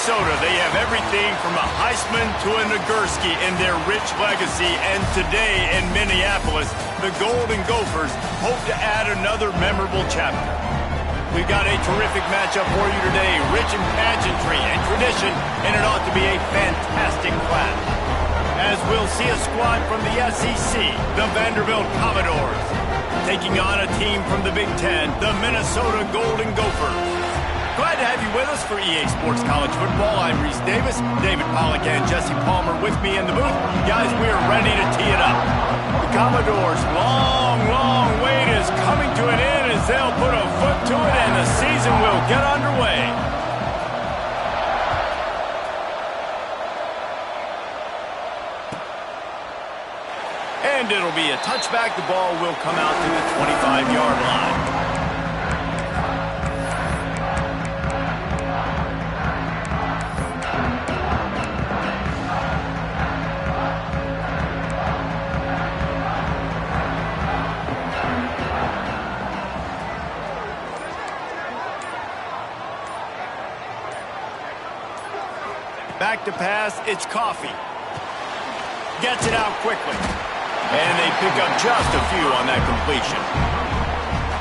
Minnesota, they have everything from a Heisman to a Nagurski in their rich legacy. And today in Minneapolis, the Golden Gophers hope to add another memorable chapter. We've got a terrific matchup for you today, rich in pageantry and tradition, and it ought to be a fantastic clash. As we'll see a squad from the SEC, the Vanderbilt Commodores, taking on a team from the Big Ten, the Minnesota Golden Gophers. Glad to have you with us for EA Sports College Football. I'm Reese Davis, David Pollack and Jesse Palmer with me in the booth. Guys, we are ready to tee it up. The Commodores' long wait is coming to an end as they'll put a foot to it and the season will get underway. And it'll be a touchback. The ball will come out to the 25-yard line. Back to pass, it's Coffee. Gets it out quickly. And they pick up just a few on that completion.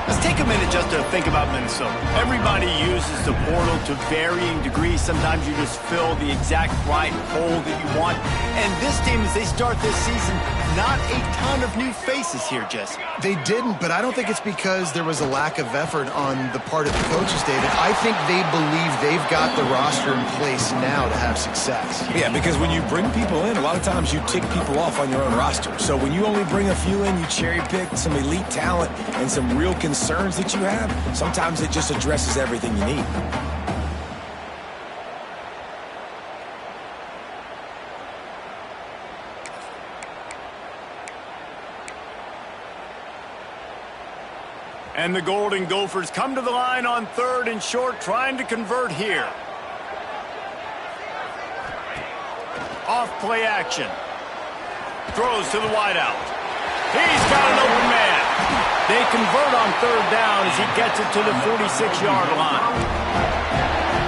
Let's take a minute just to think about Minnesota. Everybody uses the portal to varying degrees. Sometimes you just fill the exact right hole that you want. And this team, as they start this season, not a ton of new faces here, Jesse. They didn't, but I don't think it's because there was a lack of effort on the part of the coaches, David. I think they believe they've got the roster in place now to have success. Yeah, because when you bring people in, a lot of times you tick people off on your own roster. So when you only bring a few in, you cherry-pick some elite talent and some real concerns that you have, sometimes it just addresses everything you need. And the Golden Gophers come to the line on 3rd and short, trying to convert here. Off play action. Throws to the wideout. He's got an open man. They convert on 3rd down as he gets it to the 46-yard line.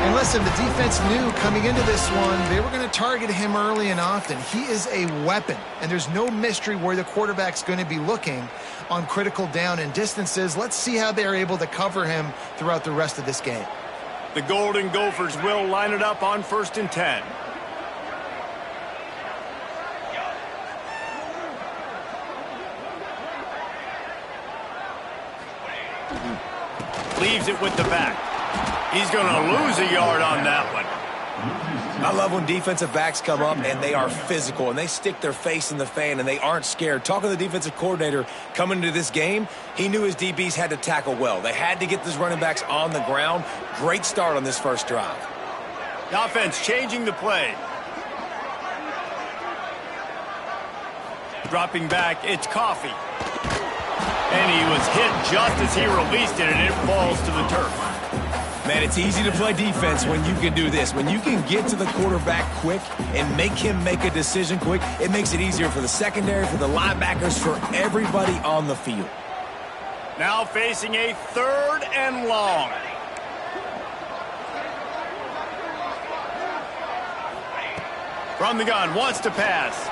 And listen, the defense knew coming into this one, they were going to target him early and often. He is a weapon, and there's no mystery where the quarterback's going to be looking on critical down and distances. Let's see how they're able to cover him throughout the rest of this game. The Golden Gophers will line it up on 1st and 10. Leaves it with the back. He's going to lose a yard on that one. I love when defensive backs come up and they are physical and they stick their face in the fan and they aren't scared. Talking to the defensive coordinator coming into this game, he knew his DBs had to tackle well. They had to get these running backs on the ground. Great start on this first drive. The offense changing the play. Dropping back, it's Coffee. And he was hit just as he released it, and it falls to the turf. Man, it's easy to play defense when you can do this. When you can get to the quarterback quick and make him make a decision quick, it makes it easier for the secondary, for the linebackers, for everybody on the field. Now facing a 3rd and long. From the gun, wants to pass.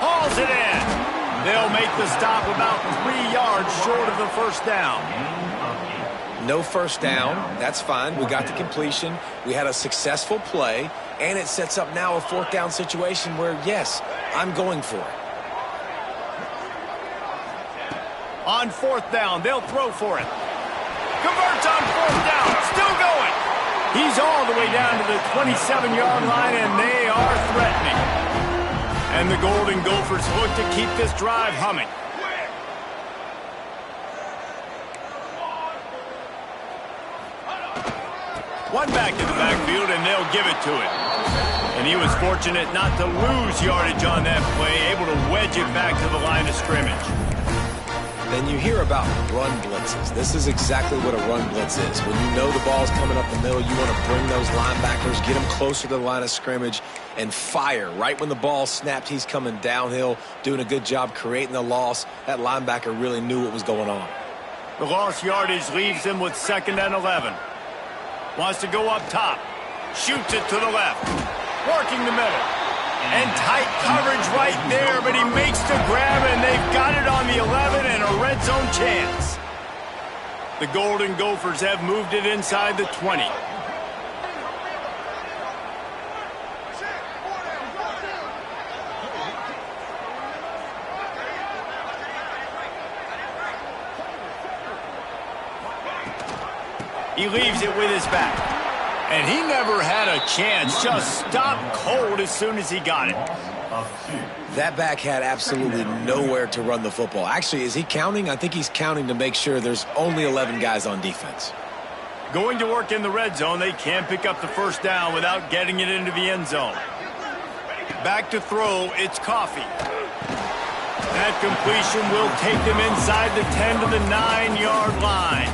Hauls it in. They'll make the stop about 3 yards short of the 1st down. No 1st down. That's fine. We got the completion. We had a successful play, and it sets up now a 4th down situation where, yes, I'm going for it. On 4th down, they'll throw for it. Converts on 4th down. Still going. He's all the way down to the 27-yard line, and they are threatening. And the Golden Gophers look to keep this drive humming. One back in the backfield, and they'll give it to him. And he was fortunate not to lose yardage on that play, able to wedge it back to the line of scrimmage. Then you hear about run blitzes. This is exactly what a run blitz is. When you know the ball's coming up the middle, you want to bring those linebackers, get them closer to the line of scrimmage, and fire. Right when the ball snapped, he's coming downhill, doing a good job creating the loss. That linebacker really knew what was going on. The lost yardage leaves him with 2nd and 11. Wants to go up top. Shoots it to the left. Working the middle. And tight coverage right there, but he makes the grab, and they've got it on the 11 and a red zone chance. The Golden Gophers have moved it inside the 20. He leaves it with his back. And he never had a chance. Just stopped cold as soon as he got it. That back had absolutely nowhere to run the football. Actually, is he counting? I think he's counting to make sure there's only 11 guys on defense. Going to work in the red zone, they can't pick up the first down without getting it into the end zone. Back to throw, it's Coffee. That completion will take them inside the 10 to the 9-yard line.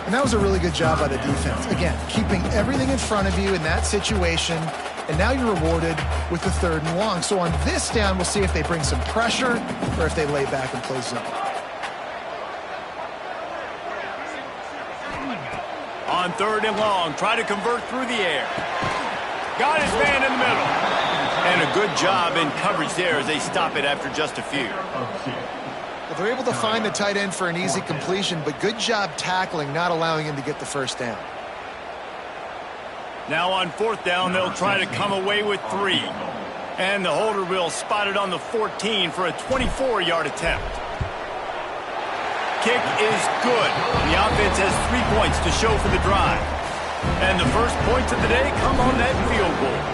And that was a really good job by the defense. Again, keeping everything in front of you in that situation, and now you're rewarded with the 3rd and long. So on this down, we'll see if they bring some pressure or if they lay back and play zone. On 3rd and long, try to convert through the air. Got his man in the middle. And a good job in coverage there as they stop it after just a few. Well, they're able to find the tight end for an easy completion, but good job tackling, not allowing him to get the first down. Now on 4th down, they'll try to come away with 3. And the holder will spot it on the 14 for a 24-yard attempt. Kick is good. The offense has 3 points to show for the drive. And the first points of the day come on that field goal.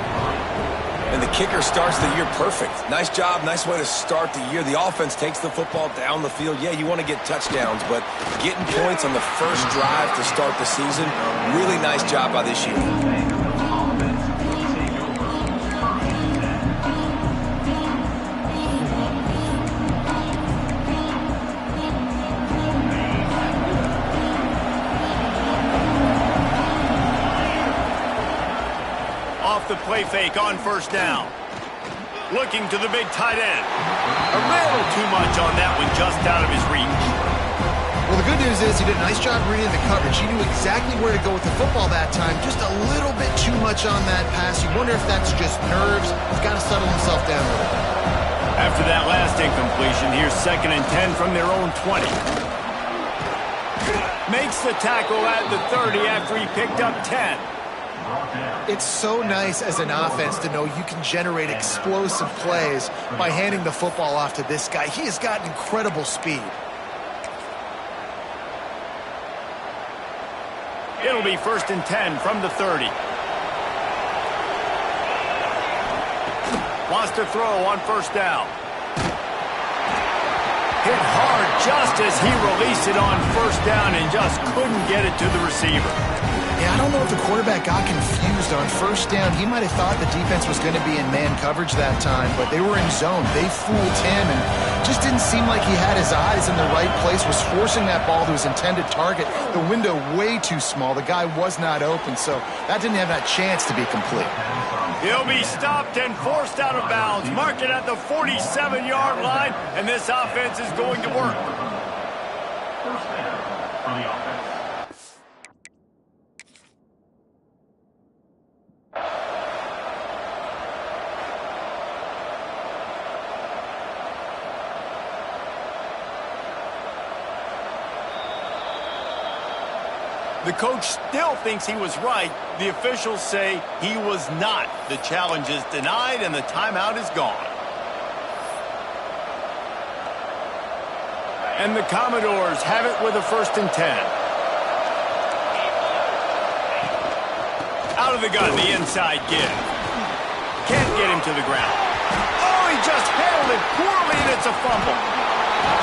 And the kicker starts the year perfect. Nice job, nice way to start the year. The offense takes the football down the field. Yeah, you want to get touchdowns, but getting points on the first drive to start the season, really nice job by this unit. The play fake on 1st down. Looking to the big tight end. A little too much on that one, just out of his reach. Well, the good news is he did a nice job reading the coverage. He knew exactly where to go with the football that time. Just a little bit too much on that pass. You wonder if that's just nerves. He's got to settle himself down a little bit. After that last incompletion, here's 2nd and 10 from their own 20. Makes the tackle at the 30 after he picked up 10. It's so nice as an offense to know you can generate explosive plays by handing the football off to this guy. He has got incredible speed. It'll be 1st and 10 from the 30. Wants to throw on 1st down. Hit hard just as he released it on 1st down and just couldn't get it to the receiver. Yeah, I don't know if the quarterback got confused on 1st down. He might have thought the defense was going to be in man coverage that time, but they were in zone. They fooled him and just didn't seem like he had his eyes in the right place, was forcing that ball to his intended target. The window way too small. The guy was not open, so that didn't have that chance to be complete. He'll be stopped and forced out of bounds. Mark it at the 47-yard line, and this offense is going to work. First down for the offense. The coach still thinks he was right. The officials say he was not. The challenge is denied and the timeout is gone. And the Commodores have it with a 1st and 10. Out of the gun, the inside give. Can't get him to the ground. Oh, he just handled it poorly, and it's a fumble.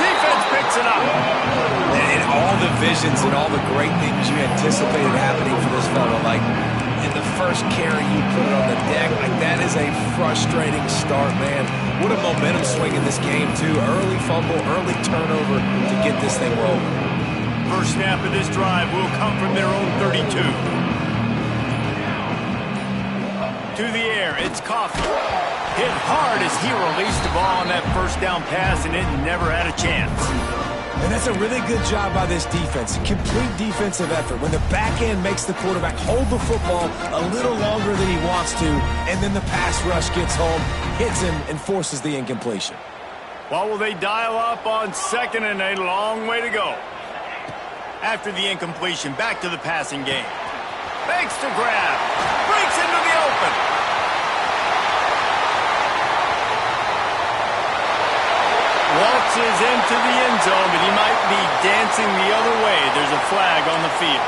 Defense picks it up. And all the visions and all the great things you anticipated happening for this fella, like in the first carry you put it on the deck, like that is a frustrating start, man. What a momentum swing in this game, too. Early fumble, early turnover to get this thing rolling. First snap of this drive will come from their own 32. To the air, it's Coffee. Hit hard as he released the ball on that 1st down pass, and it never had a chance. And that's a really good job by this defense. Complete defensive effort. When the back end makes the quarterback hold the football a little longer than he wants to, and then the pass rush gets home, hits him, and forces the incompletion. Well, will they dial up on second and a long way to go? After the incompletion, back to the passing game. Makes the grab. Breaks into the open. Waltzes into the end zone, but he might be dancing the other way. There's a flag on the field.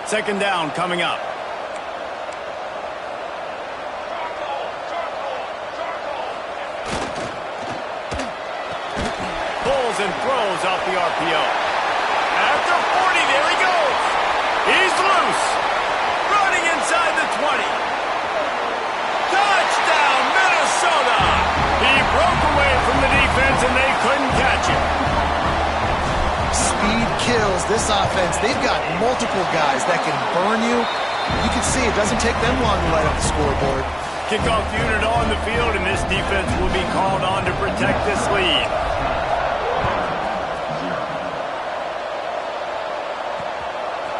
Second down coming up. Pulls and throws off the RPO. After 40, there he goes. He's loose. Running inside the 20. Touchdown, Minnesota. He broke away from the defense and they couldn't catch him. Speed kills this offense. They've got multiple guys that can burn you. You can see it doesn't take them long to light up the scoreboard. Kickoff unit on the field, and this defense will be called on to protect this lead.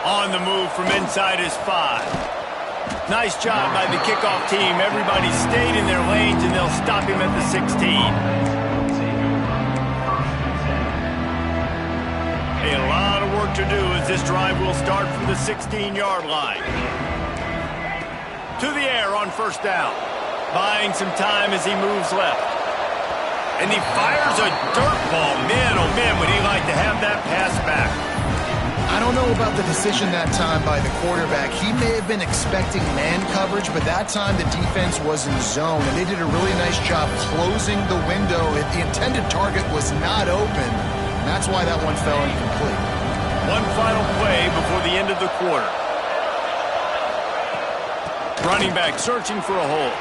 On the move from inside his 5. Nice job by the kickoff team. Everybody stayed in their lanes, and they'll stop him at the 16. A lot of work to do as this drive will start from the 16-yard line. To the air on first down. Buying some time as he moves left. And he fires a dirt ball. Man, oh man, would he like to have that pass back. I don't know about the decision that time by the quarterback. He may have been expecting man coverage, but that time the defense was in zone, and they did a really nice job closing the window. The intended target was not open. That's why that one fell incomplete. One final play before the end of the quarter. Running back searching for a hole.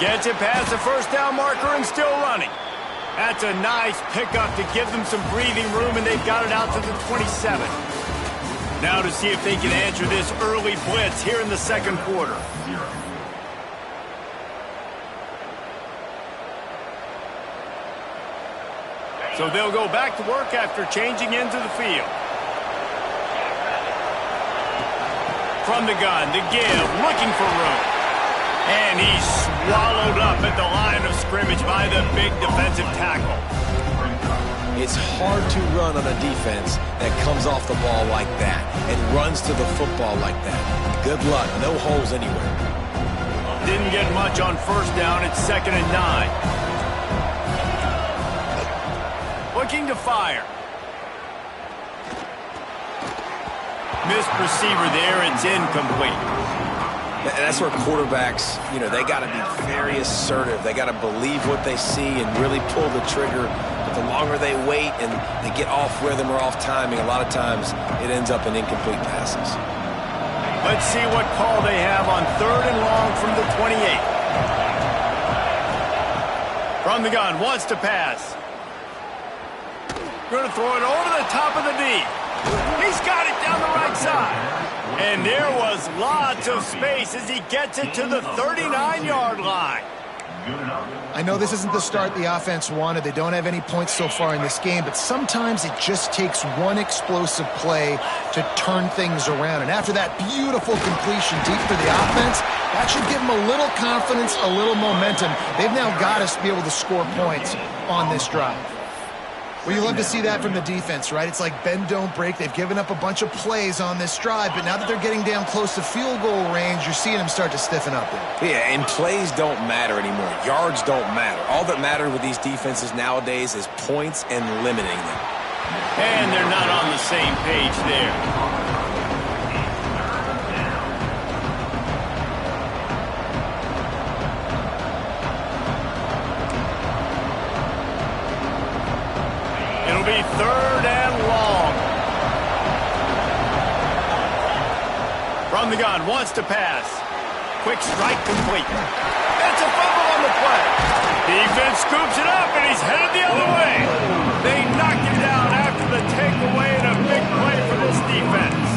Gets it past the first down marker and still running. That's a nice pickup to give them some breathing room, and they've got it out to the 27. Now to see if they can answer this early blitz here in the second quarter. So they'll go back to work after changing into the field. From the gun, the give, looking for room. And he's swallowed up at the line of scrimmage by the big defensive tackle. It's hard to run on a defense that comes off the ball like that and runs to the football like that. Good luck. No holes anywhere. Didn't get much on first down. It's 2nd and 9. Looking to fire. Missed receiver there. It's incomplete. That's where quarterbacks, they got to be very assertive. They got to believe what they see and really pull the trigger. But the longer they wait and they get off rhythm or off timing, a lot of times it ends up in incomplete passes. Let's see what call they have on 3rd and long from the 28. From the gun, wants to pass. Going to throw it over the top of the D. He's got it down the right side. And there was lots of space as he gets it to the 39-yard line. I know this isn't the start the offense wanted. They don't have any points so far in this game, but sometimes it just takes one explosive play to turn things around. And after that beautiful completion deep for the offense, that should give them a little confidence, a little momentum. They've now got to be able to score points on this drive. Well, you love to see that from the defense, right? It's like bend, don't break. They've given up a bunch of plays on this drive, but now that they're getting down close to field goal range, you're seeing them start to stiffen up there. Yeah, and plays don't matter anymore. Yards don't matter. All that matters with these defenses nowadays is points and limiting them. And they're not on the same page there. It'll be 3rd and long. From the gun, wants to pass. Quick strike complete. That's a fumble on the play. Defense scoops it up, and he's headed the other way. They knocked him down after the takeaway, and a big play for this defense.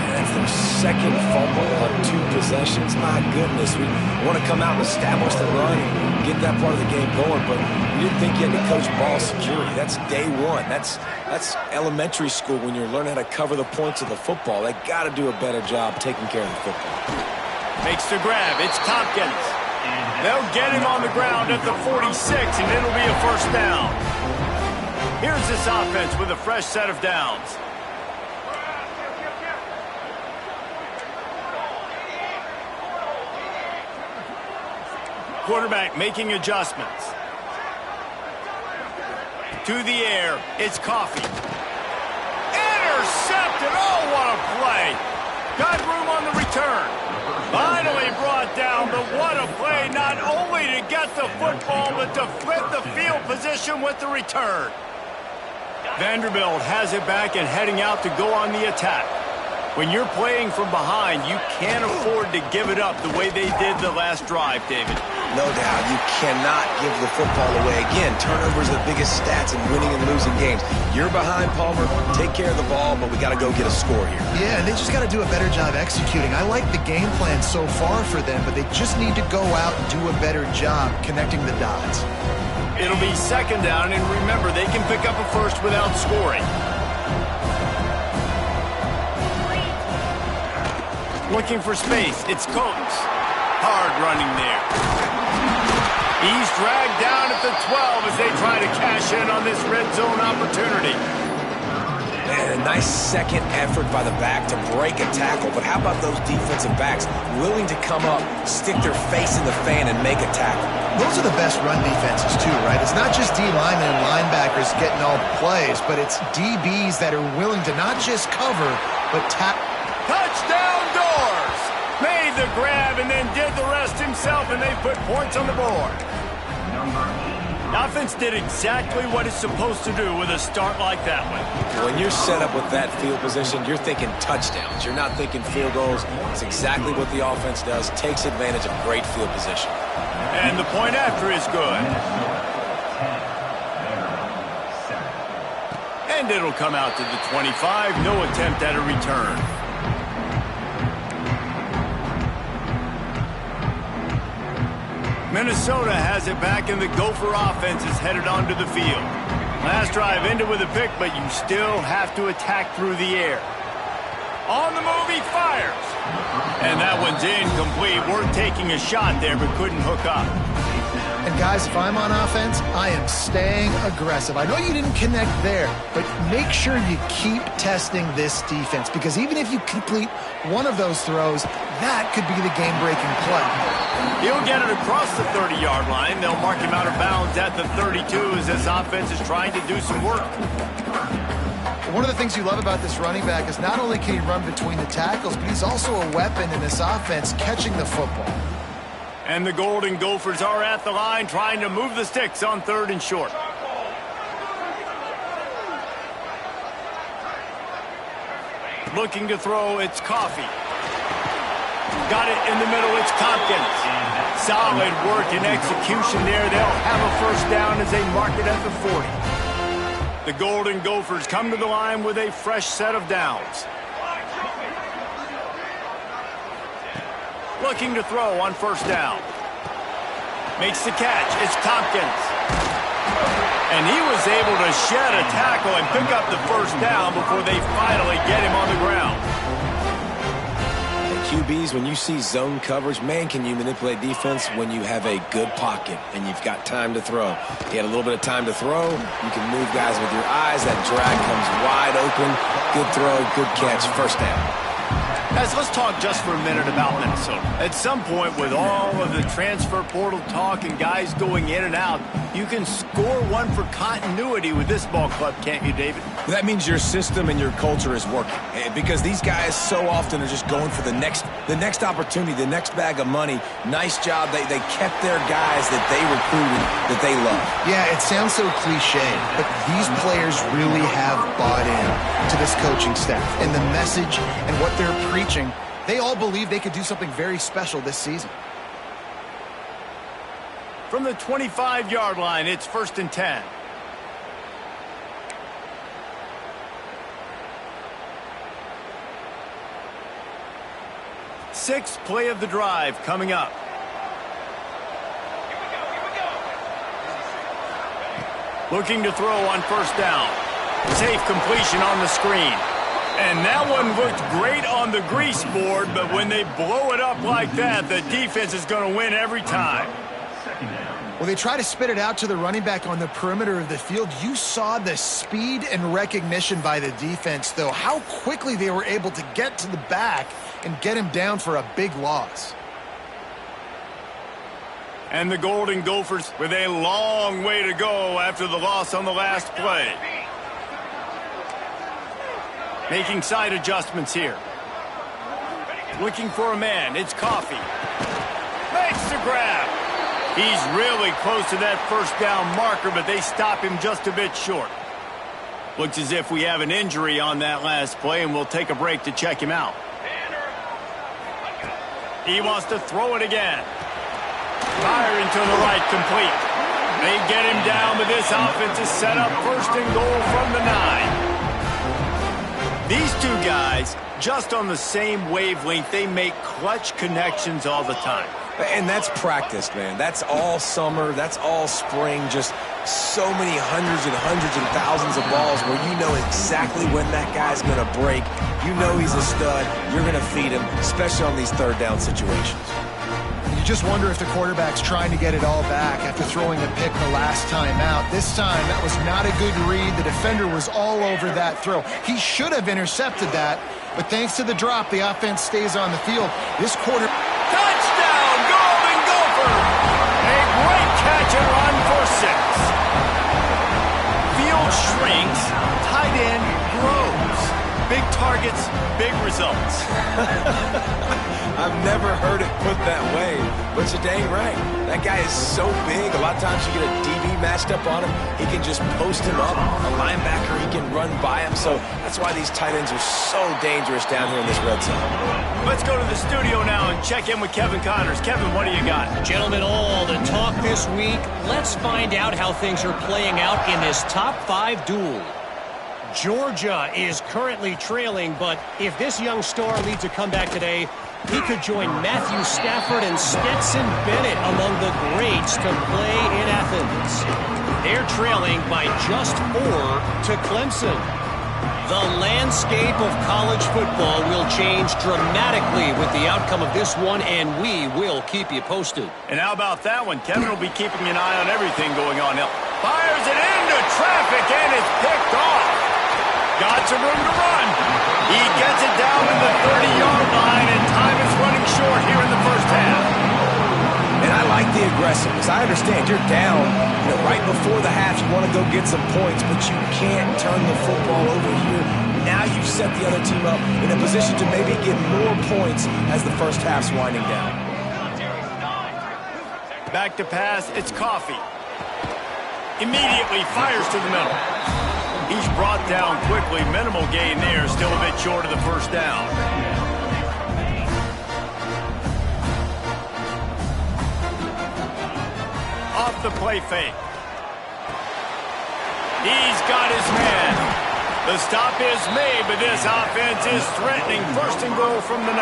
That's their second fumble on 2 possessions, my goodness, we want to come out and establish the run and get that part of the game going, but we didn't think you had to coach ball security. That's day one. That's elementary school when you're learning how to cover the points of the football. They got to do a better job taking care of the football. Makes the grab. It's Tompkins. They'll get him on the ground at the 46, and it'll be a first down. Here's this offense with a fresh set of downs. Quarterback making adjustments. To the air, it's Coffee. Intercepted! Oh, what a play! Got room on the return. Finally brought down, but what a play, not only to get the football, but to flip the field position with the return. Vanderbilt has it back and heading out to go on the attack. When you're playing from behind, you can't afford to give it up the way they did the last drive, David. No doubt, you cannot give the football away. Again, turnovers are the biggest stats in winning and losing games. You're behind, Palmer. Take care of the ball, but we got to go get a score here. Yeah, and they just got to do a better job executing. I like the game plan so far for them, but they just need to go out and do a better job connecting the dots. It'll be second down, and remember, they can pick up a first without scoring. Looking for space. It's Coates. Hard running there. He's dragged down at the 12 as they try to cash in on this red zone opportunity. Man, a nice second effort by the back to break a tackle. But how about those defensive backs willing to come up, stick their face in the fan, and make a tackle? Those are the best run defenses, too, right? It's not just D linemen and linebackers getting all the plays, but it's DBs that are willing to not just cover, but tackle. Touchdown Doors! Made the grab and then did the rest himself, and they put points on the board. The offense did exactly what it's supposed to do with a start like that one. When you're set up with that field position, you're thinking touchdowns. You're not thinking field goals. It's exactly what the offense does. Takes advantage of great field position. And the point after is good. And it'll come out to the 25. No attempt at a return. Minnesota has it back, and the Gopher offense is headed onto the field. Last drive ended with a pick, but you still have to attack through the air. On the move, he fires. And that one's incomplete. We're taking a shot there, but couldn't hook up. And guys, if I'm on offense, I am staying aggressive. I know you didn't connect there, but make sure you keep testing this defense, because even if you complete one of those throws, that could be the game-breaking play. He'll get it across the 30-yard line. They'll mark him out of bounds at the 32 as this offense is trying to do some work. One of the things you love about this running back is not only can he run between the tackles, but he's also a weapon in this offense catching the football. And the Golden Gophers are at the line trying to move the sticks on 3rd and short. Looking to throw, it's Coffee. Got it in the middle, it's Tompkins. Solid work and execution there. They'll have a first down as they mark it at the 40. The Golden Gophers come to the line with a fresh set of downs. Looking to throw on first down. Makes the catch. It's Tompkins. And he was able to shed a tackle and pick up the first down before they finally get him on the ground. QBs, when you see zone coverage, man, can you manipulate defense when you have a good pocket and you've got time to throw. He had a little bit of time to throw. You can move guys with your eyes. That drag comes wide open. Good throw, good catch, first down. Guys, let's talk just for a minute about Minnesota. At some point, with all of the transfer portal talk and guys going in and out, you can score one for continuity with this ball club, can't you, David? That means your system and your culture is working, because these guys so often are just going for the next opportunity, the next bag of money. Nice job. They kept their guys that they recruited, that they love. Yeah, it sounds so cliche, but these players really have bought in to this coaching staff and the message and what they're preaching. They all believe they could do something very special this season. From the 25-yard line, it's 1st and 10. sixth play of the drive coming up. Looking to throw on first down. Safe completion on the screen. And that one looked great on the grease board, but when they blow it up like that, the defense is going to win every time. Well, they try to spit it out to the running back on the perimeter of the field. You saw the speed and recognition by the defense, though, how quickly they were able to get to the back and get him down for a big loss. And the Golden Gophers with a long way to go after the loss on the last play. Making side adjustments here. Looking for a man. It's Coffee. Makes the grab. He's really close to that first down marker, but they stop him just a bit short. Looks as if we have an injury on that last play, and we'll take a break to check him out. He wants to throw it again. Firing to the right, complete. They get him down, but this offense is set up first and goal from the 9. These two guys, just on the same wavelength, they make clutch connections all the time. And that's practice, man. That's all summer. That's all spring. Just so many hundreds and thousands of balls where you know exactly when that guy's going to break. You know he's a stud. You're going to feed him, especially on these third down situations. You just wonder if the quarterback's trying to get it all back after throwing a pick the last time out. This time, that was not a good read. The defender was all over that throw. He should have intercepted that, but thanks to the drop, the offense stays on the field. This quarter... Touchdown, Golden Gopher! A great catch and run for 6. Field shrinks, tight end grows. Big targets, big results. I've never heard it put that way, but you're dang right. That guy is so big. A lot of times you get a DB matched up on him. He can just post him up. A linebacker, he can run by him. So that's why these tight ends are so dangerous down here in this red zone. Let's go to the studio now and check in with Kevin Connors. Kevin, what do you got? Gentlemen, all the talk this week. Let's find out how things are playing out in this top 5 duel. Georgia is currently trailing, but if this young star leads a comeback today, he could join Matthew Stafford and Stetson Bennett among the greats to play in Athens. They're trailing by just 4 to Clemson. The landscape of college football will change dramatically with the outcome of this one, and we will keep you posted. And how about that one? Kevin will be keeping an eye on everything going on. Fires it into traffic, and it's picked off. Got some room to run. He gets it down to the 30-yard line, and time is running short here in the first half. And I like the aggressiveness. I understand you're down, right before the half. You want to go get some points, but you can't turn the football over here. Now you've set the other team up in a position to maybe get more points as the first half's winding down. Back to pass. It's Coffee. Immediately fires to the middle. He's brought down quickly. Minimal gain there. Still a bit short of the first down. Off the play fake. He's got his man. The stop is made, but this offense is threatening first and goal from the 9.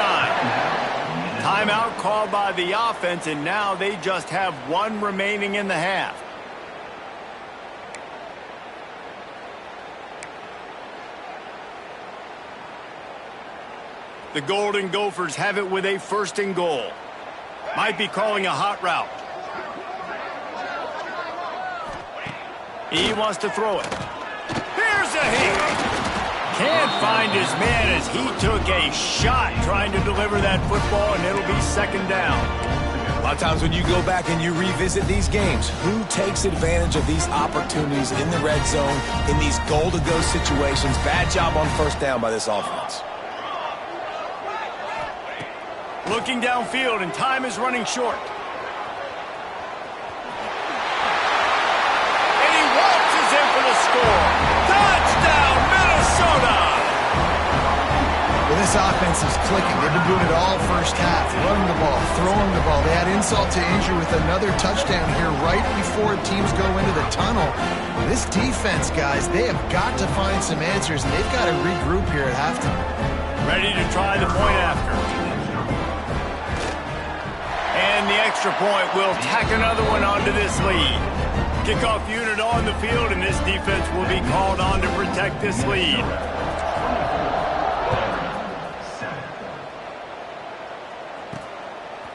Timeout called by the offense, and now they just have 1 remaining in the half. The Golden Gophers have it with a first and goal. Might be calling a hot route. He wants to throw it. Here's a hit. Can't find his man as he took a shot trying to deliver that football, and it'll be second down. A lot of times when you go back and you revisit these games, who takes advantage of these opportunities in the red zone, in these goal-to-go situations? Bad job on first down by this offense. Looking downfield, and time is running short. And he waltzes in for the score. Touchdown, Minnesota! Well, this offense is clicking. They've been doing it all first half. Running the ball, throwing the ball. They had insult to injury with another touchdown here right before teams go into the tunnel. This defense, guys, they have got to find some answers, and they've got to regroup here at halftime. Ready to try the point after. the extra point will tack another one onto this lead. Kickoff unit on the field, and this defense will be called on to protect this lead.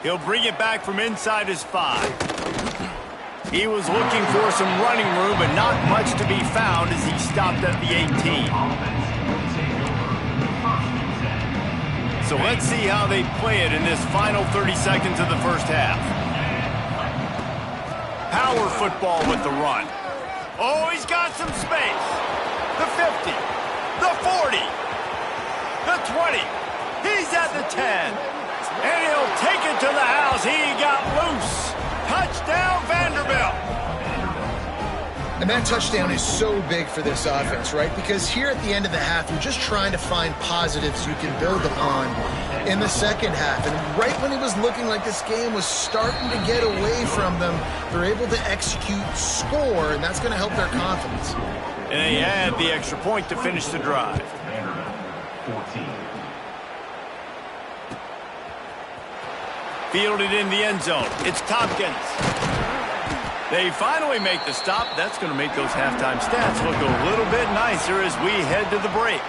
He'll bring it back from inside his 5. He was looking for some running room, but not much to be found as he stopped at the 18. So let's see how they play it in this final 30 seconds of the first half. Power football with the run. Oh, he's got some space. The 50, the 40, the 20. He's at the 10. And he'll take it to the house. He got loose. Touchdown, Vanderbilt. And that touchdown is so big for this offense, right? Because here at the end of the half, you're just trying to find positives you can build upon in the second half. And right when it was looking like this game was starting to get away from them, they're able to execute, score, and that's going to help their confidence. And they add the extra point to finish the drive. Vanderbilt 14. Fielded in the end zone. It's Tompkins. They finally make the stop. That's going to make those halftime stats look a little bit nicer as we head to the break.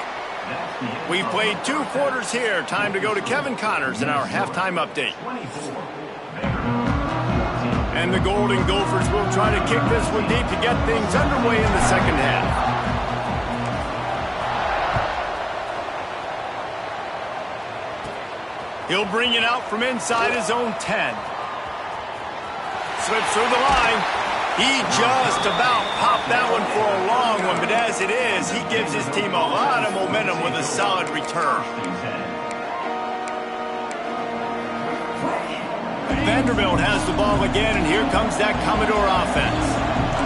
We've played 2 quarters here. Time to go to Kevin Connors in our halftime update. And the Golden Gophers will try to kick this one deep to get things underway in the second half. He'll bring it out from inside his own 10. Slips through the line. He just about popped that one for a long one, but as it is, he gives his team a lot of momentum with a solid return. Vanderbilt has the ball again, and here comes that Commodore offense.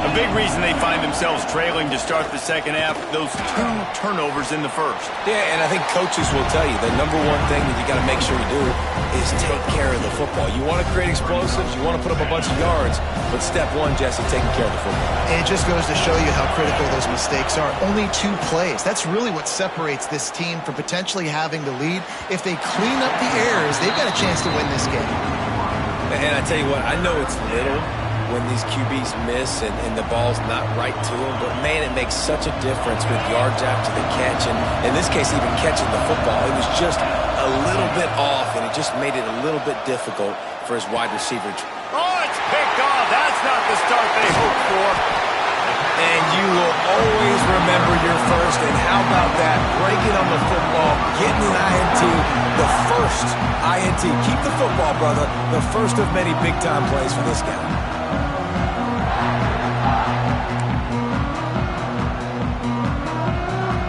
A big reason they find themselves trailing to start the second half, those 2 turnovers in the first. Yeah, and I think coaches will tell you the number one thing that you got to make sure you do is take care of the football. You want to create explosives, you want to put up a bunch of yards, but step 1, Jesse, taking care of the football. And it just goes to show you how critical those mistakes are. Only 2 plays. That's really what separates this team from potentially having the lead. If they clean up the errors, they've got a chance to win this game. And I tell you what, I know it's little when these QBs miss and the ball's not right to them, but man, it makes such a difference with yards after the catch, and in this case, even catching the football. It was just a little bit off, and it just made it a little bit difficult for his wide receiver. Oh, it's picked off. That's not the start they hoped for. And you will always remember your first, and how about that? Breaking on the football, getting an INT, the first INT. Keep the football, brother. The first of many big-time plays for this guy.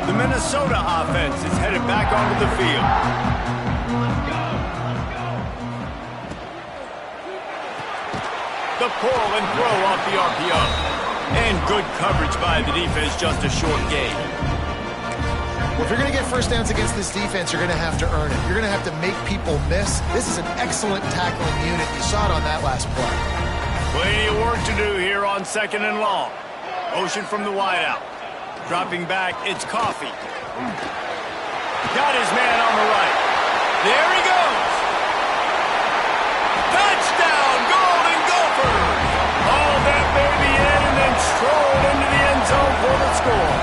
The Minnesota offense is headed back onto the field. The pull and throw off the RPO. And good coverage by the defense, just a short gain. Well, if you're going to get first downs against this defense, you're going to have to earn it. You're going to have to make people miss. This is an excellent tackling unit. You saw it on that last play. Plenty of work to do here on 2nd and long. Motion from the wideout. Dropping back, it's Coffee. Got his man on the right. There he goes. Touchdown, Golden Gophers. All that baby in and then strolled into the end zone for the score.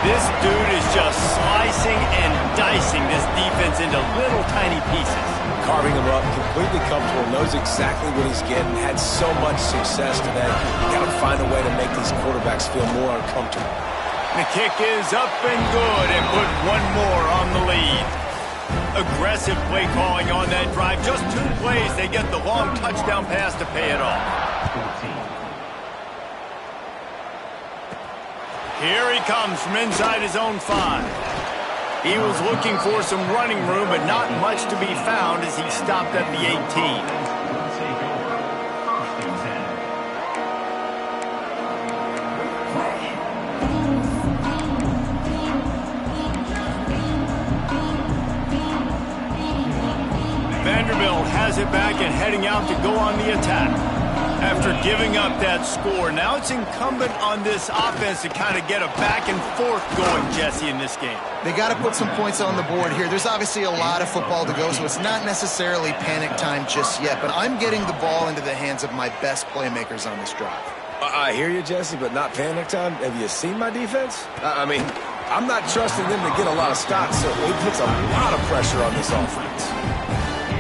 This dude is just slicing and dicing this defense into little tiny pieces. Carving him up, completely comfortable, knows exactly what he's getting, had so much success today. You got to find a way to make these quarterbacks feel more uncomfortable. The kick is up and good, and put one more on the lead. Aggressive play calling on that drive. Just 2 plays, they get the long touchdown pass to pay it off. Here he comes from inside his own 5. He was looking for some running room, but not much to be found as he stopped at the 18. Vanderbilt has it back and heading out to go on the attack. After giving up that score, now it's incumbent on this offense to kind of get a back and forth going, Jesse, in this game. They got to put some points on the board here. There's obviously a lot of football to go, so it's not necessarily panic time just yet, but I'm getting the ball into the hands of my best playmakers on this drive. I hear you, Jesse, but not panic time. Have you seen my defense? I mean, I'm not trusting them to get a lot of stops, so it puts a lot of pressure on this offense.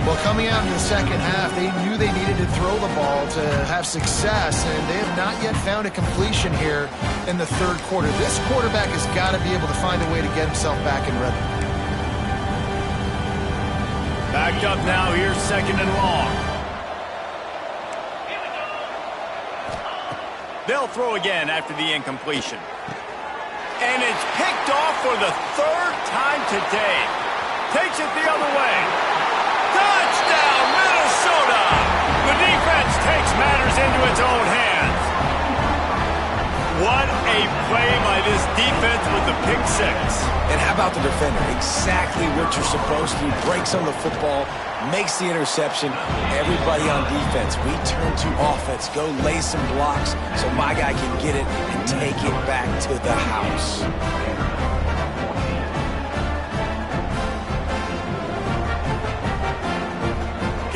Well, coming out in the second half, they knew they needed to throw the ball to have success, and they have not yet found a completion here in the third quarter. This quarterback has got to be able to find a way to get himself back in rhythm. Backed up now, here's second and long. They'll throw again after the incompletion. And it's picked off for the third time today. Takes it the other way. Touchdown, Minnesota! The defense takes matters into its own hands. What a play by this defense with the pick six. And how about the defender? Exactly what you're supposed to do. Breaks on the football, makes the interception. Everybody on defense, we turn to offense. Go lay some blocks so my guy can get it and take it back to the house.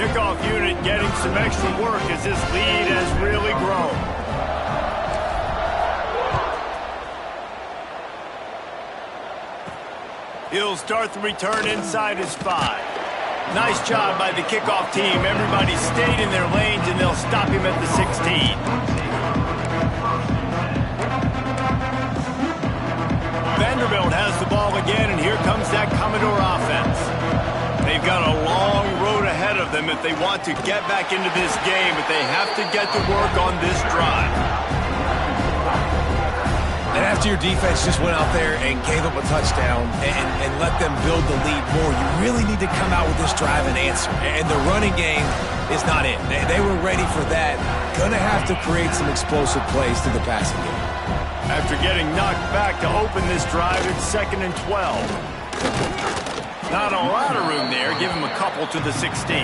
Kickoff unit getting some extra work as this lead has really grown. He'll start the return inside his 5. Nice job by the kickoff team. Everybody stayed in their lanes, and they'll stop him at the 16. Vanderbilt has the ball again, and here comes that Commodore offense. They've got a long road ahead of them if they want to get back into this game, but they have to get to work on this drive. And after your defense just went out there and gave up a touchdown and let them build the lead more, you really need to come out with this drive and answer. And the running game is not in. They were ready for that. Gonna have to create some explosive plays through the passing game. After getting knocked back to open this drive, it's 2nd and 12. Not a lot of room there. Give him a couple to the 16.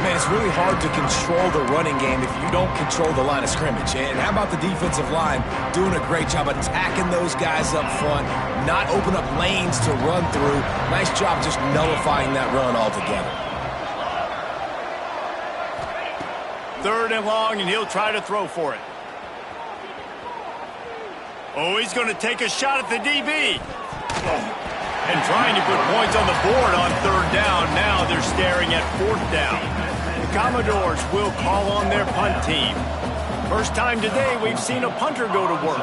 Man, it's really hard to control the running game if you don't control the line of scrimmage. And how about the defensive line doing a great job attacking those guys up front, not open up lanes to run through. Nice job just nullifying that run altogether. 3rd and long, and he'll try to throw for it. Oh, he's going to take a shot at the DB. And trying to put points on the board on 3rd down. Now they're staring at 4th down. The Commodores will call on their punt team. First time today we've seen a punter go to work.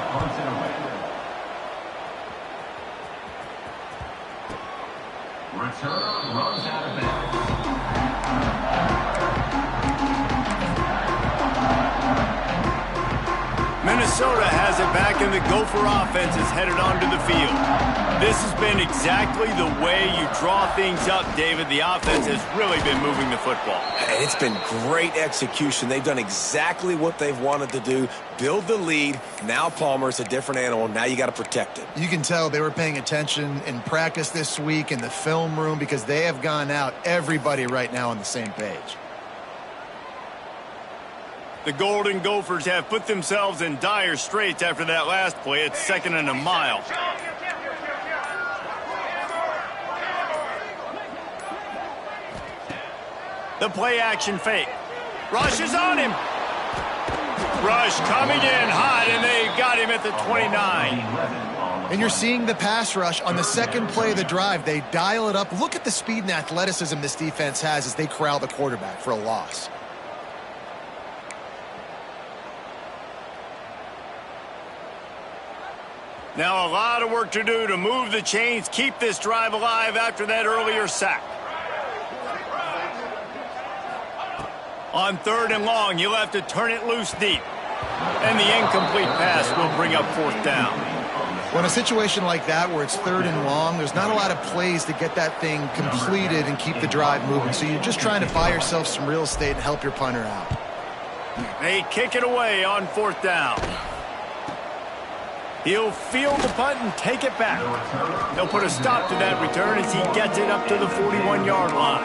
Return runs out of bounds. Minnesota has it back, and the Gopher offense is headed onto the field. This has been exactly the way you draw things up, David. The offense has really been moving the football. And it's been great execution. They've done exactly what they've wanted to do. Build the lead. Now Palmer's a different animal. Now you got to protect it. You can tell they were paying attention in practice this week in the film room because they have gone out, everybody right now on the same page. The Golden Gophers have put themselves in dire straits after that last play. It's 2nd and a mile. The play action fake. Rush is on him. Rush coming in hot, and they got him at the 29. And you're seeing the pass rush on the second play of the drive. They dial it up. Look at the speed and athleticism this defense has as they corral the quarterback for a loss. Now a lot of work to do to move the chains, keep this drive alive after that earlier sack. On 3rd and long, you'll have to turn it loose deep. And the incomplete pass will bring up 4th down. Well, in a situation like that where it's 3rd and long, there's not a lot of plays to get that thing completed and keep the drive moving. So you're just trying to buy yourself some real estate and help your punter out. They kick it away on 4th down. He'll field the punt and take it back. They'll put a stop to that return as he gets it up to the 41-yard line.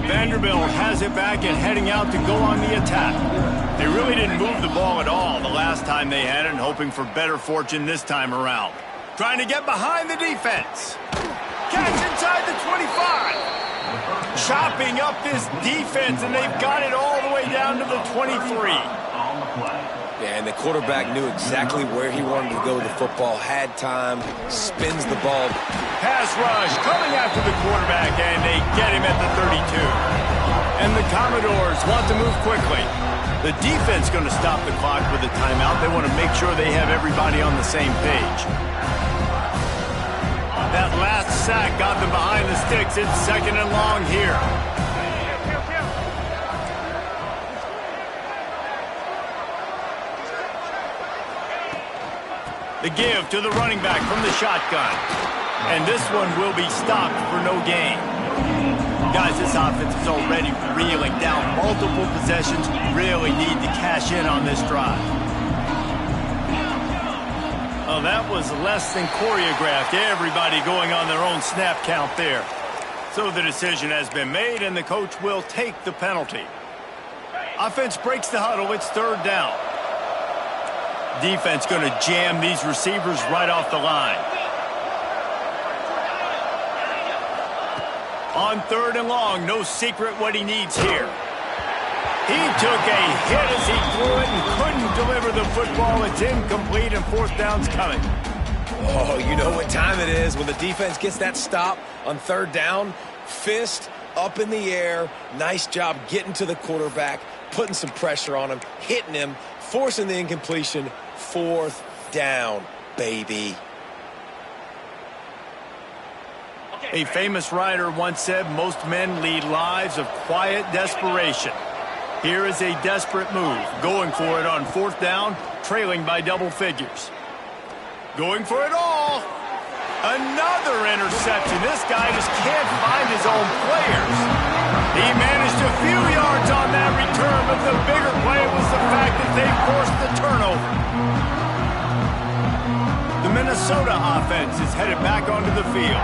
Vanderbilt has it back and heading out to go on the attack. They really didn't move the ball at all the last time they had it, and hoping for better fortune this time around. Trying to get behind the defense. Catch inside the 25. Chopping up this defense, and they've got it all the way down to the 23. Yeah, and the quarterback knew exactly where he wanted to go with the football, had time, spins the ball. Pass rush coming after the quarterback, and they get him at the 32. And the Commodores want to move quickly. The defense going to stop the clock with a timeout. They want to make sure they have everybody on the same page. That last sack got them behind the sticks. It's 2nd and long here. The give to the running back from the shotgun. And this one will be stopped for no gain. Guys, this offense is already reeling down multiple possessions. Really need to cash in on this drive. Oh, that was less than choreographed. Everybody going on their own snap count there. So the decision has been made, and the coach will take the penalty. Offense breaks the huddle. It's 3rd down. Defense going to jam these receivers right off the line. On 3rd and long, no secret what he needs here. He took a hit as he threw it and couldn't deliver the football. It's incomplete, and 4th down's coming. Oh, you know what time it is when the defense gets that stop on 3rd down. Fist up in the air. Nice job getting to the quarterback, putting some pressure on him, hitting him, forcing the incompletion. 4th down, baby. A famous writer once said, most men lead lives of quiet desperation. Here is a desperate move, going for it on 4th down, trailing by double figures. Going for it all. Another interception. This guy just can't find his own players. He managed a few yards on that return, but the bigger play was the fact that they forced the turnover. The Minnesota offense is headed back onto the field.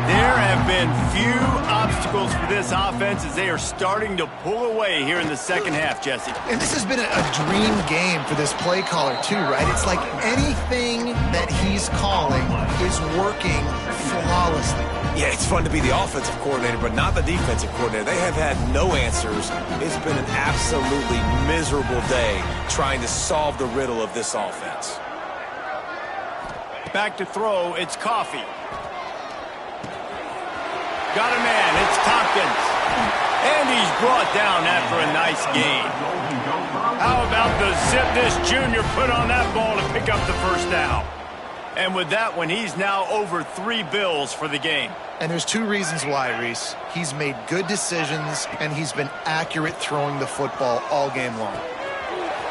There have been few obstacles for this offense as they are starting to pull away here in the 2nd half, Jesse. And this has been a dream game for this play caller, too, right? It's like anything that he's calling is working flawlessly. Yeah, it's fun to be the offensive coordinator, but not the defensive coordinator. They have had no answers. It's been an absolutely miserable day trying to solve the riddle of this offense. Back to throw, it's Coffee. Got a man, it's Tompkins. And he's brought down after a nice gain. How about the zip this junior put on that ball to pick up the 1st down? And with that one, he's now over 3 bills for the game. And there's 2 reasons why, Reese. He's made good decisions, and he's been accurate throwing the football all game long.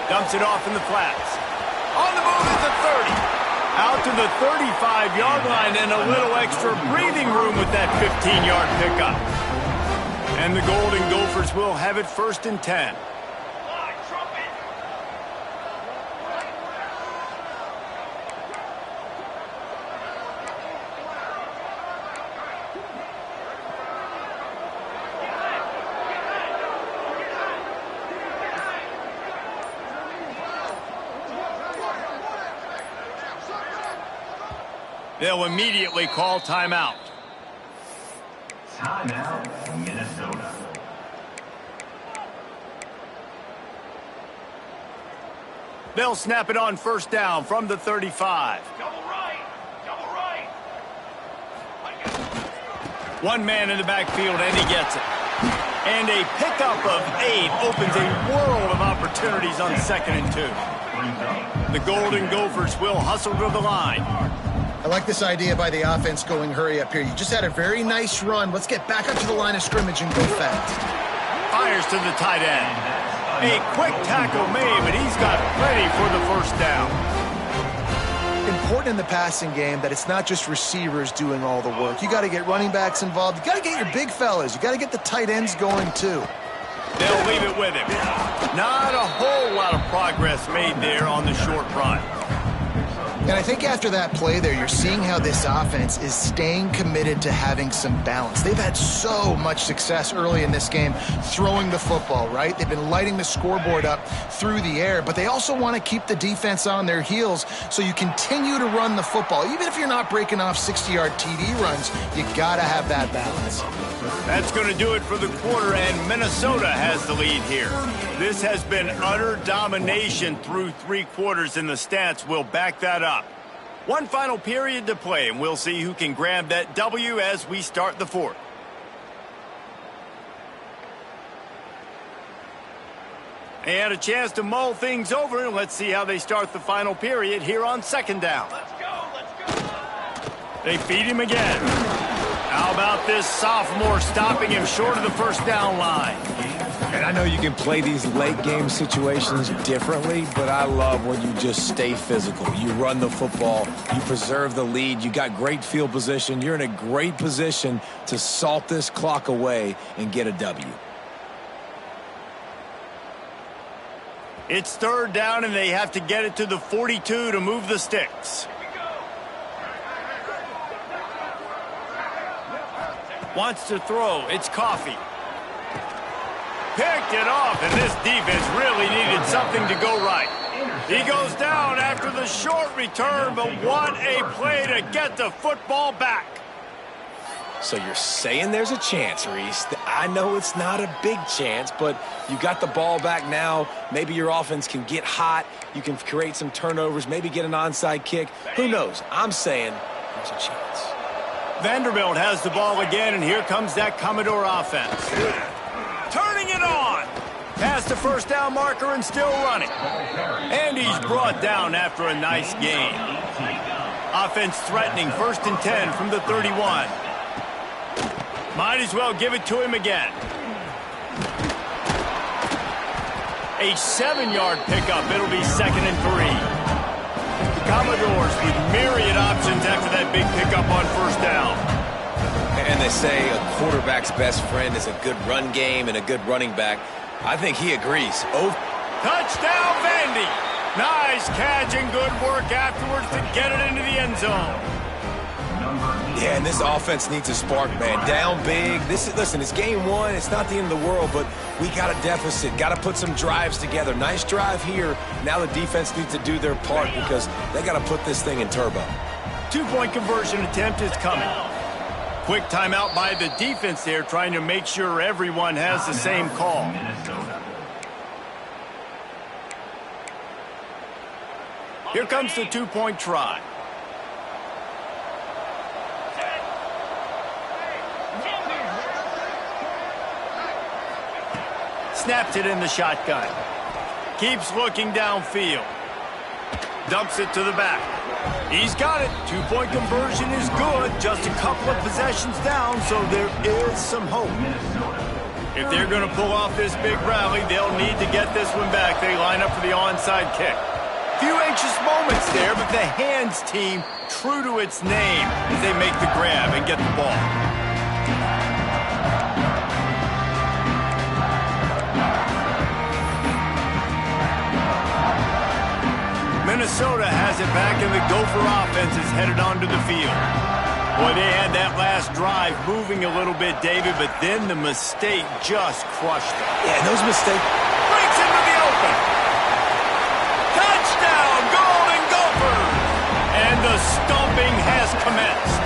Dumps it off in the flats. On the move at the 30. Out to the 35-yard line, and a little extra breathing room with that 15-yard pickup. And the Golden Gophers will have it 1st and 10. They'll immediately call timeout. Timeout, Minnesota. They'll snap it on 1st down from the 35. Double right. Double right. One man in the backfield, and he gets it. And a pickup of 8 opens a world of opportunities on 2nd and 2. The Golden Gophers will hustle to the line. I like this idea by the offense going hurry up here. You just had a very nice run. Let's get back up to the line of scrimmage and go fast. Fires to the tight end. A quick tackle made, but he's got plenty for the 1st down. Important in the passing game that it's not just receivers doing all the work. You got to get running backs involved. You got to get your big fellas. You got to get the tight ends going too. They'll leave it with him. Not a whole lot of progress made there on the short run. And I think after that play there, you're seeing how this offense is staying committed to having some balance. They've had so much success early in this game throwing the football, right? They've been lighting the scoreboard up through the air, but they also want to keep the defense on their heels, so you continue to run the football. Even if you're not breaking off 60-yard TD runs, you got to have that balance. That's going to do it for the quarter, and Minnesota has the lead here. This has been utter domination through 3 quarters, and the stats will back that up. One final period to play, and we'll see who can grab that W as we start the fourth. And a chance to mull things over, and let's see how they start the final period here on second down. Let's go. They feed him again. How about this sophomore stopping him short of the first down line? And I know you can play these late game situations differently, but I love when you just stay physical. You run the football, you preserve the lead, you got great field position, you're in a great position to salt this clock away and get a W. It's third down, and they have to get it to the 42 to move the sticks. Wants to throw. It's Coffee. Picked it off, and this defense really needed something to go right. He goes down after the short return, but what a play to get the football back. So you're saying there's a chance, Reese. I know it's not a big chance, but you got the ball back now. Maybe your offense can get hot. You can create some turnovers, maybe get an onside kick. Who knows? I'm saying there's a chance. Vanderbilt has the ball again, and here comes that Commodore offense. Turning it on. Past the first down marker and still running. And he's brought down after a nice gain. Offense threatening, 1st and 10 from the 31. Might as well give it to him again. A 7-yard pickup. It'll be 2nd and 3. Commodores with myriad options after that big pickup on first down. And they say a quarterback's best friend is a good run game and a good running back. I think he agrees. Oh, touchdown, Vandy. Nice catch and good work afterwards to get it into the end zone. Yeah, and this offense needs a spark, man. Down big. Listen, it's game 1. It's not the end of the world, but we got a deficit. Got to put some drives together. Nice drive here. Now the defense needs to do their part because they got to put this thing in turbo. 2-point conversion attempt is coming. Quick timeout by the defense there, trying to make sure everyone has the same call. Here comes the 2-point try. Snaps it in the shotgun. Keeps looking downfield. Dumps it to the back. He's got it. 2-point conversion is good. Just a couple of possessions down, so there is some hope. If they're going to pull off this big rally, they'll need to get this one back. They line up for the onside kick. Few anxious moments there, but the hands team true to its name as they make the grab and get the ball. Minnesota has it back, and the Gopher offense is headed onto the field. Boy, they had that last drive moving a little bit, David, but then the mistake just crushed them. Yeah, those mistakes. Breaks into the open. Touchdown, Golden Gophers! And the stomping has commenced.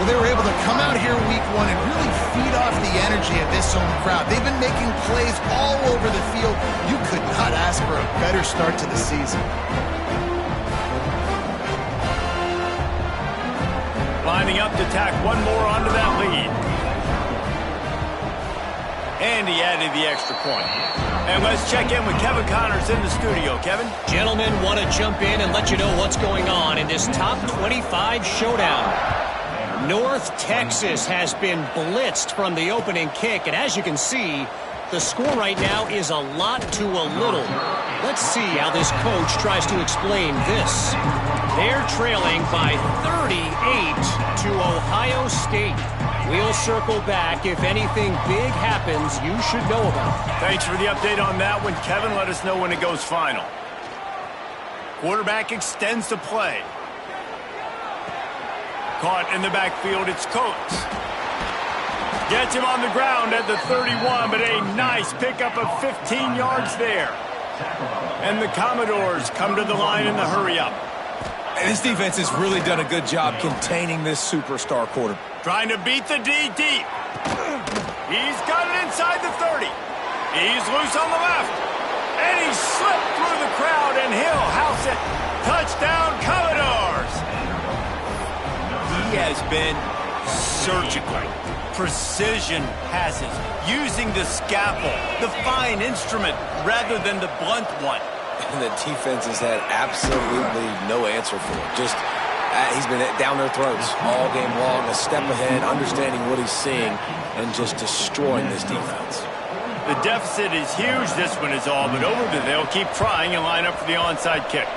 Well, they were able to come out here week 1 and really feed off the energy of this home crowd. They've been making plays all over the field. You could not ask for a better start to the season. Lining up to tack one more onto that lead. And he added the extra point. And let's check in with Kevin Connors in the studio. Kevin? Gentlemen, want to jump in and let you know what's going on in this top 25 showdown. North Texas has been blitzed from the opening kick, and as you can see, the score right now is a lot to a little. Let's see how this coach tries to explain this. They're trailing by 38 to Ohio State. We'll circle back if anything big happens you should know about. Thanks for the update on that one, Kevin. Let us know when it goes final. Quarterback extends the play. Caught in the backfield, it's Coates. Gets him on the ground at the 31, but a nice pickup of 15 yards there. And the Commodores come to the line in the hurry-up. And this defense has really done a good job containing this superstar quarterback. Trying to beat the D deep. He's got it inside the 30. He's loose on the left. And he slipped through the crowd, and he'll house it. Touchdown, Commodores. He has been surgical. Precision passes, using the scalpel, the fine instrument, rather than the blunt one. And the defense has had absolutely no answer for it. Just, he's been down their throats all game long, a step ahead, understanding what he's seeing, and just destroying this defense. The deficit is huge, this one is all but over, but they'll keep trying and line up for the onside kick.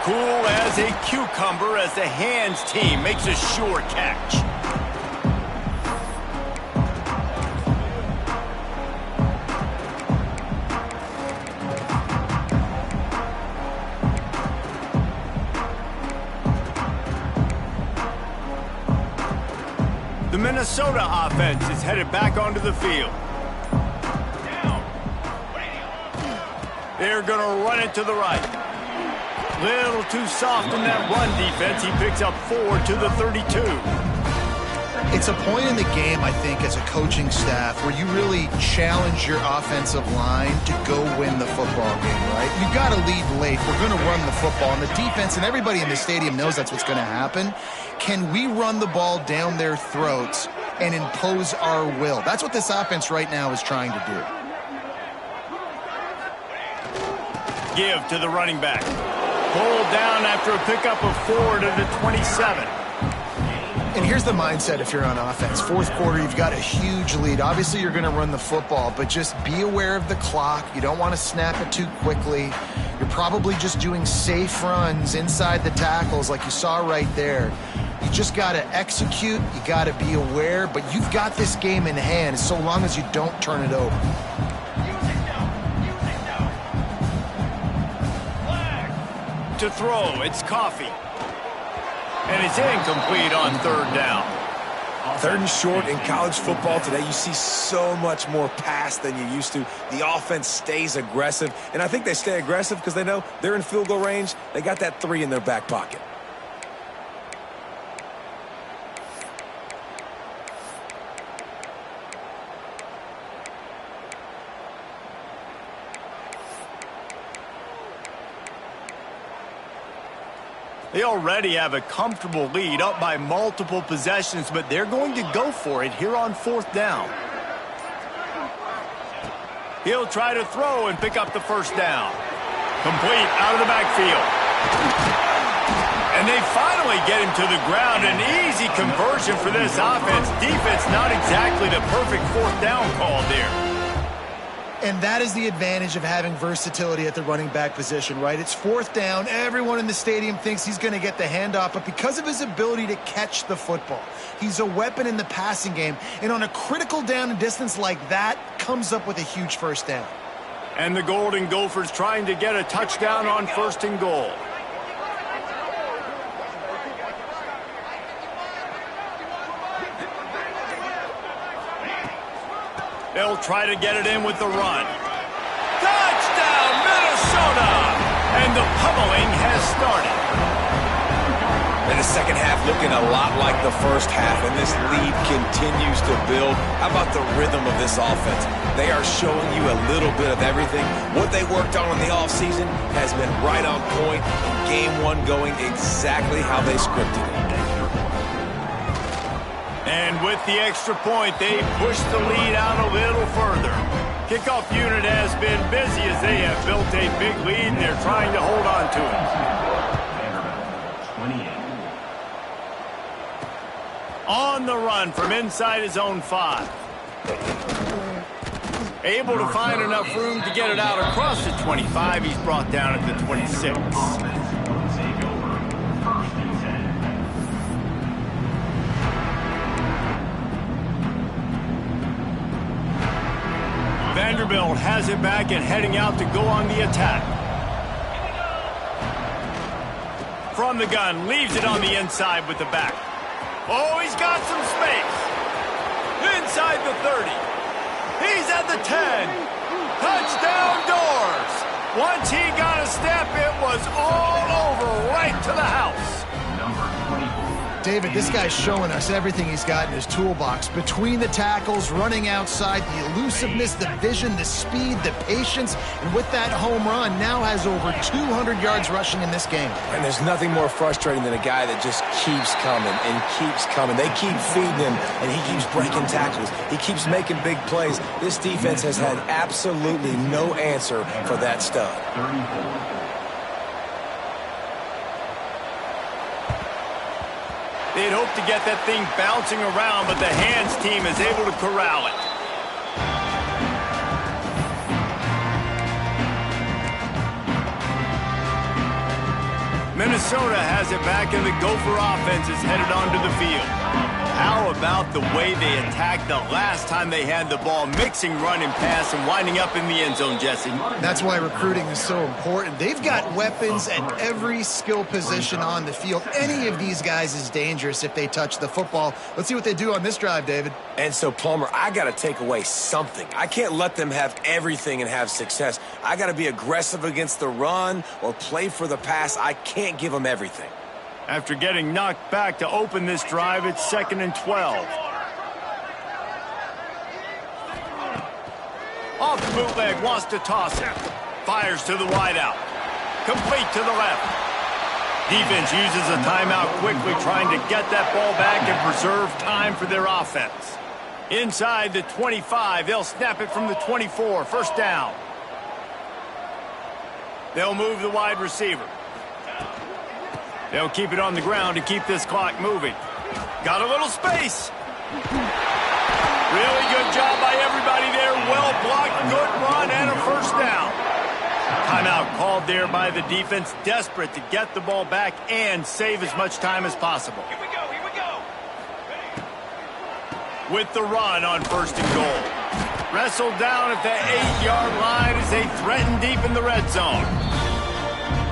Cool as a cucumber as the hands team makes a sure catch. The Minnesota offense is headed back onto the field. They're going to run it to the right. Little too soft in that run defense. He picks up 4 to the 32. It's a point in the game, I think, as a coaching staff where you really challenge your offensive line to go win the football game, right? You've got to lead late. We're going to run the football. And the defense and everybody in the stadium knows that's what's going to happen. Can we run the ball down their throats and impose our will? That's what this offense right now is trying to do. Give to the running back. Pulled down after a pickup of 4 to the 27. And here's the mindset if you're on offense. Fourth quarter, you've got a huge lead. Obviously, you're going to run the football, but just be aware of the clock. You don't want to snap it too quickly. You're probably just doing safe runs inside the tackles like you saw right there. You just got to execute. You got to be aware, but you've got this game in hand so long as you don't turn it over. To throw, it's Coffee. And it's incomplete on third down. Third and short in college football today, you see so much more pass than you used to. The offense stays aggressive, and I think they stay aggressive because they know they're in field goal range. They got that 3 in their back pocket. They already have a comfortable lead, up by multiple possessions, but they're going to go for it here on fourth down. He'll try to throw and pick up the first down. Complete out of the backfield. And they finally get him to the ground. An easy conversion for this offense. Defense not exactly the perfect fourth down call there. And that is the advantage of having versatility at the running back position, right? It's fourth down. Everyone in the stadium thinks he's going to get the handoff, but because of his ability to catch the football, he's a weapon in the passing game. And on a critical down and distance like that, comes up with a huge first down. And the Golden Gophers trying to get a touchdown on first and goal. They'll try to get it in with the run. Touchdown, Minnesota! And the pummeling has started. And the second half looking a lot like the first half, and this lead continues to build. How about the rhythm of this offense? They are showing you a little bit of everything. What they worked on in the offseason has been right on point, and game one going exactly how they scripted it. And with the extra point, they push the lead out a little further. Kickoff unit has been busy as they have built a big lead, and they're trying to hold on to it. On the run from inside his own 5. Able to find enough room to get it out across the 25. He's brought down at the 26. Vanderbilt has it back and heading out to go on the attack. From the gun, leaves it on the inside with the back. Oh, he's got some space. Inside the 30. He's at the 10. Touchdown doors. Once he got a step, it was all over right to the house. Number 24. David, this guy's showing us everything he's got in his toolbox. Between the tackles, running outside, the elusiveness, the vision, the speed, the patience, and with that home run, now has over 200 yards rushing in this game. And there's nothing more frustrating than a guy that just keeps coming and keeps coming. They keep feeding him, and he keeps breaking tackles. He keeps making big plays. This defense has had absolutely no answer for that stud. 34. They'd hope to get that thing bouncing around, but the hands team is able to corral it. Minnesota has it back, and the Gopher offense is headed onto the field. How about the way they attacked the last time they had the ball, mixing run and pass and winding up in the end zone, Jesse? That's why recruiting is so important. They've got weapons at every skill position on the field. Any of these guys is dangerous if they touch the football. Let's see what they do on this drive, David. And so, Palmer, I got to take away something. I can't let them have everything and have success. I got to be aggressive against the run or play for the pass. I can't give them everything. After getting knocked back to open this drive, it's 2nd and 12. Off the bootleg, wants to toss it. Fires to the wideout. Complete to the left. Defense uses a timeout quickly, trying to get that ball back and preserve time for their offense. Inside the 25, they'll snap it from the 24. First down. They'll move the wide receiver. They'll keep it on the ground to keep this clock moving. Got a little space. Really good job by everybody there. Well blocked, good run, and a first down. Timeout called there by the defense, desperate to get the ball back and save as much time as possible. Here we go. With the run on 1st and goal. Wrestled down at the 8-yard line as they threaten deep in the red zone.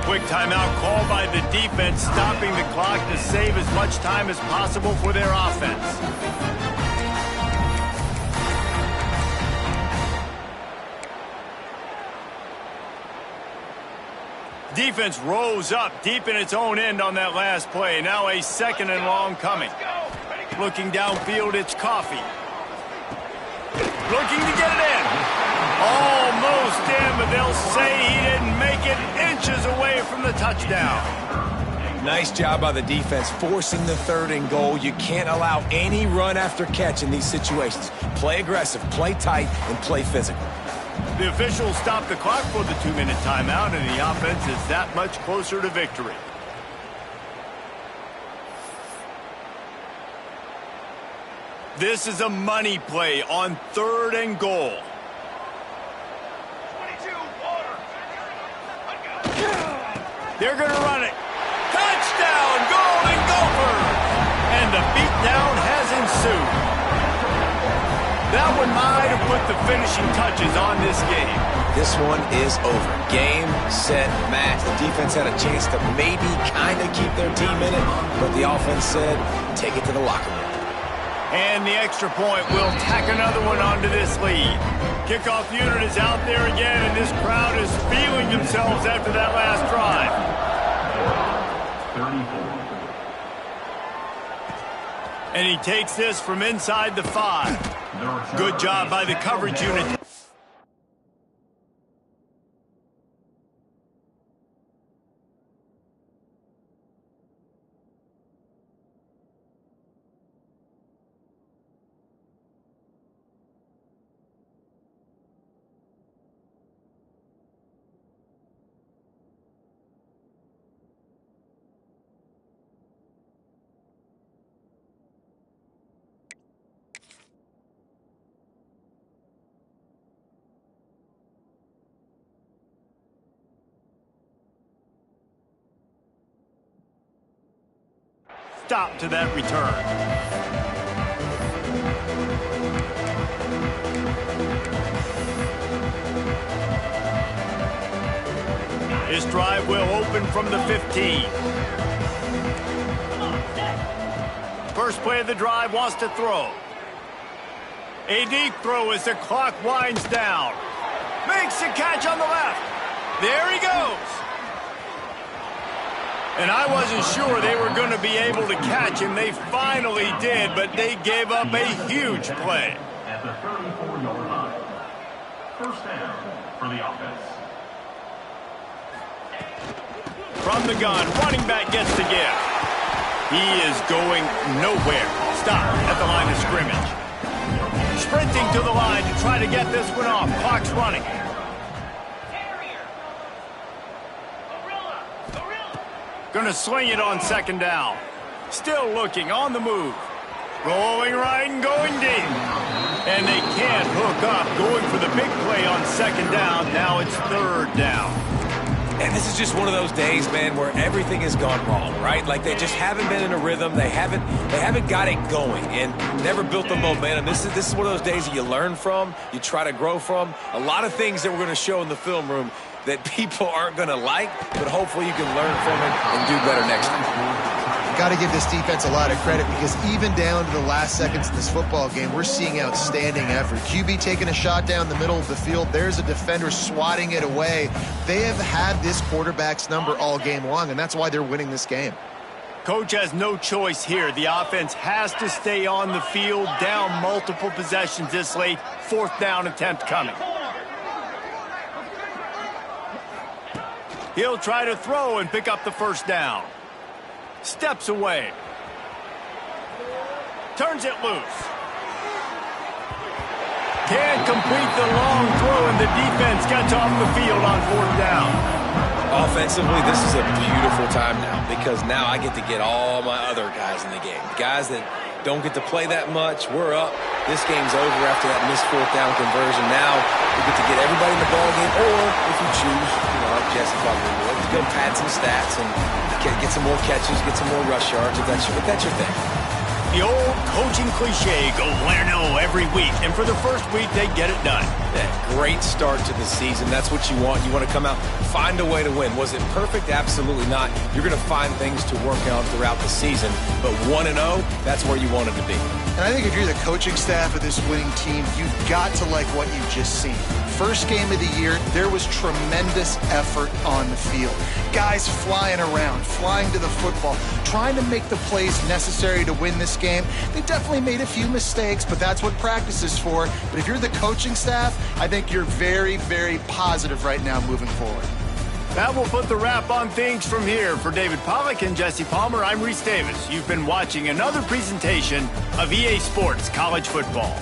Quick timeout call by the defense, stopping the clock to save as much time as possible for their offense. Defense rose up deep in its own end on that last play. Now a 2nd and long coming. Looking downfield, it's Coffee. Looking to get it in. Almost in, but they'll say he didn't make it, inches away from the touchdown. Nice job by the defense forcing the 3rd and goal. You can't allow any run after catch in these situations. Play aggressive, play tight, and play physical. The officials stop the clock for the 2-minute timeout, and the offense is that much closer to victory. This is a money play on 3rd and goal. They're going to run it. Touchdown, Golden Gophers! And the beatdown has ensued. That one might have put the finishing touches on this game. This one is over. Game, set, match. The defense had a chance to maybe kind of keep their team in it, but the offense said, take it to the locker room. And the extra point will tack another one onto this lead. Kickoff unit is out there again, and this crowd is feeling themselves after that last drive. 34. And he takes this from inside the 5. Good job by the coverage unit. Stop to that return. This drive will open from the 15. First play of the drive wants to throw. A deep throw as the clock winds down. Makes a catch on the left. There he goes. And I wasn't sure they were going to be able to catch him. They finally did, but they gave up a huge play. At the 34-yard line. First down for the offense. From the gun, running back gets the give. He is going nowhere. Stop at the line of scrimmage. Sprinting to the line to try to get this one off. Clock's running. Gonna swing it on second down. Still looking, on the move. Rolling right and going deep. And they can't hook up. Going for the big play on second down. Now it's third down. And this is just one of those days, man, where everything has gone wrong, right? Like they just haven't been in a rhythm. They haven't got it going and never built the momentum. This is one of those days that you learn from, you try to grow from. A lot of things that we're going to show in the film room that people aren't going to like, but hopefully you can learn from it and do better next time. Got to give this defense a lot of credit because even down to the last seconds of this football game, we're seeing outstanding effort. QB taking a shot down the middle of the field. There's a defender swatting it away. They have had this quarterback's number all game long, and that's why they're winning this game. Coach has no choice here. The offense has to stay on the field, down multiple possessions this late. Fourth down attempt coming. He'll try to throw and pick up the first down. Steps away. Turns it loose. Can't complete the long throw, and the defense gets off the field on fourth down. Offensively, this is a beautiful time now because now I get to get all my other guys in the game. Guys that don't get to play that much. We're up. This game's over after that missed fourth down conversion. Now we get to get everybody in the ball game, or if you choose, like Jesse probably would, to go pad some stats and get some more catches, get some more rush yards if that's your thing. The old coaching cliche, go win no every week. And for the first week, they get it done. That great start to the season. That's what you want. You want to come out, find a way to win. Was it perfect? Absolutely not. You're going to find things to work on throughout the season. But 1-0, that's where you want it to be. And I think if you're the coaching staff of this winning team, you've got to like what you've just seen. First game of the year, there was tremendous effort on the field. Guys flying around, flying to the football, trying to make the plays necessary to win this game. They definitely made a few mistakes, but that's what practice is for. But if you're the coaching staff, I think you're very, very positive right now moving forward. That will put the wrap on things from here. For David Pollack and Jesse Palmer, I'm Reese Davis. You've been watching another presentation of EA Sports College Football.